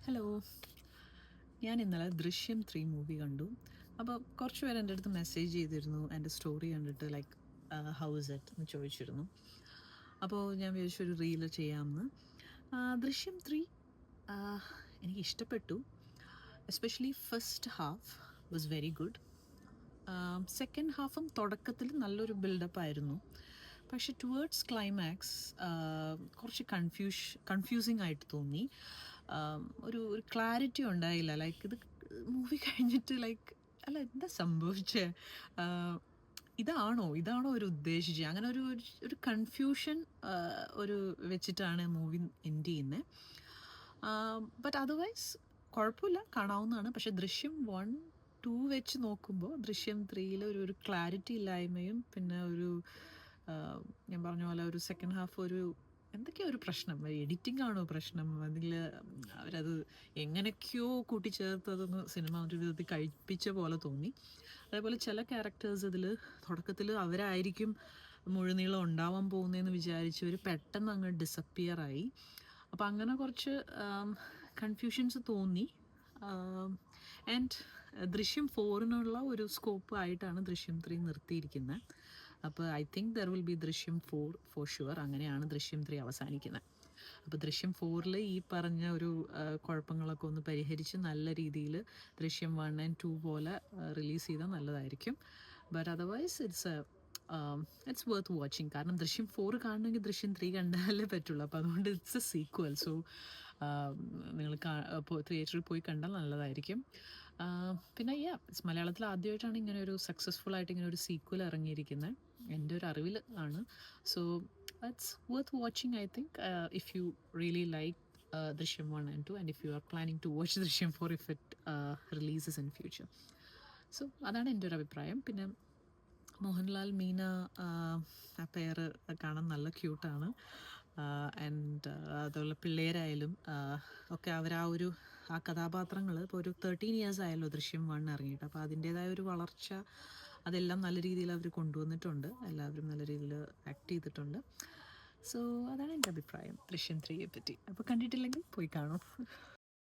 Hello. ഞാൻ ഇന്നലെ ദൃശ്യം 3 മൂവി കണ്ടു. അപ്പോൾ കുറച്ച് പേര് എൻ്റെ അടുത്ത് മെസ്സേജ് ചെയ്തിരുന്നു എൻ്റെ സ്റ്റോറി കണ്ടിട്ട്, ലൈക്ക് ഹൗ ഇസ് ഇറ്റ് എന്ന് ചോദിച്ചിരുന്നു. അപ്പോൾ ഞാൻ വിചാരിച്ചു ഒരു റീല് ചെയ്യാമെന്ന്. ദൃശ്യം 3 എനിക്ക് ഇഷ്ടപ്പെട്ടു. Especially first half was very good. Second ഹാഫും തുടക്കത്തിൽ നല്ലൊരു ബിൽഡപ്പ് ആയിരുന്നു. പക്ഷെ ടുവേർഡ്സ് ക്ലൈമാക്സ് കുറച്ച് കൺഫ്യൂസിങ് ആയിട്ട് തോന്നി. ഒരു ക്ലാരിറ്റി ഉണ്ടായില്ല. ലൈക്ക് ഇത് മൂവി കഴിഞ്ഞിട്ട് ലൈക്ക് അല്ല എന്താ സംഭവിച്ചേ, ഇതാണോ ഒരു ഉദ്ദേശിച്ചത്, അങ്ങനെ ഒരു കൺഫ്യൂഷൻ ഒരു വെച്ചിട്ടാണ് മൂവി എൻഡ് ചെയ്യുന്നത്. ബട്ട് അതർവൈസ് കുഴപ്പമില്ല, കാണാവുന്നതാണ്. പക്ഷെ ദൃശ്യം 1-2 വെച്ച് നോക്കുമ്പോൾ ദൃശ്യം 3 ഒരു ക്ലാരിറ്റി ഇല്ലായ്മയും പിന്നെ ഞാൻ പറഞ്ഞ പോലെ ഒരു സെക്കൻഡ് ഹാഫ് എന്തൊക്കെയോ ഒരു പ്രശ്നം, എഡിറ്റിംഗ് ആണോ പ്രശ്നം, അതിൽ അവരത് എങ്ങനെയൊക്കെയോ കൂട്ടിച്ചേർത്തതൊന്ന് സിനിമ ഒരു വിധത്തിൽ കഴിപ്പിച്ച പോലെ തോന്നി. അതേപോലെ ചില ക്യാരക്ടേഴ്സ് ഇതിൽ തുടക്കത്തിൽ അവരായിരിക്കും മുഴുനീളം ഉണ്ടാവാൻ പോകുന്നതെന്ന് വിചാരിച്ചവർ പെട്ടെന്ന് അങ്ങ് ഡിസപ്പിയർ ആയി. അപ്പോൾ അങ്ങനെ കുറച്ച് കൺഫ്യൂഷൻസ് തോന്നി. ആൻഡ് ദൃശ്യം 4 ഒരു സ്കോപ്പ് ആയിട്ടാണ് ദൃശ്യം 3 നിർത്തിയിരിക്കുന്നത്. അപ്പോൾ I think there will be ദൃശ്യം 4 ഫോർ ഷുവർ. അങ്ങനെയാണ് ദൃശ്യം 3 അവസാനിക്കുന്നത്. അപ്പോൾ ദൃശ്യം 4 ഈ പറഞ്ഞ കുഴപ്പങ്ങളൊക്കെ ഒന്ന് പരിഹരിച്ച് നല്ല രീതിയിൽ ദൃശ്യം 1 and 2 പോലെ റിലീസ് ചെയ്താൽ നല്ലതായിരിക്കും. But otherwise it's worth watching. കാരണം ദൃശ്യം 4 കാണണമെങ്കിൽ ദൃശ്യം 3 കണ്ടാലേ പറ്റുള്ളൂ. അപ്പോൾ അതുകൊണ്ട് ഇറ്റ്സ് എ സീക്വൽ. സോ നിങ്ങൾ തിയേറ്ററിൽ പോയി കണ്ടാൽ നല്ലതായിരിക്കും. പിന്നെ മലയാളത്തിൽ ആദ്യമായിട്ടാണ് ഇങ്ങനെ ഒരു സക്സസ്ഫുൾ ആയിട്ട് ഇങ്ങനെ ഒരു സീക്വൽ ഇറങ്ങിയിരിക്കുന്നത്, എൻ്റെ ഒരു അറിവിൽ ആണ്. So it's worth watching I think, if you really like Drishyam 1 and 2 and if you are planning to watch Drishyam 4 if it releases in future. So അതാണ് എൻ്റെ ഒരു അഭിപ്രായം. പിന്നെ മോഹൻലാൽ മീന ആ പെയർ കാണാൻ നല്ല ക്യൂട്ടാണ്. ആൻഡ് അതുപോലെ പിള്ളേരായാലും ഒക്കെ ആ കഥാപാത്രങ്ങൾ ഇപ്പോൾ ഒരു 13 years ആയല്ലോ ദൃശ്യം 1 ഇറങ്ങിയിട്ട്. അപ്പോൾ അതിൻ്റേതായ ഒരു വളർച്ച അതെല്ലാം നല്ല രീതിയിൽ അവർ കൊണ്ടുവന്നിട്ടുണ്ട്. എല്ലാവരും നല്ല രീതിയിൽ ആക്ട് ചെയ്തിട്ടുണ്ട്. സോ അതാണ് എൻ്റെ അഭിപ്രായം ദൃശ്യം 3യെ പറ്റി. അപ്പോൾ കണ്ടിട്ടില്ലെങ്കിൽ പോയി കാണും.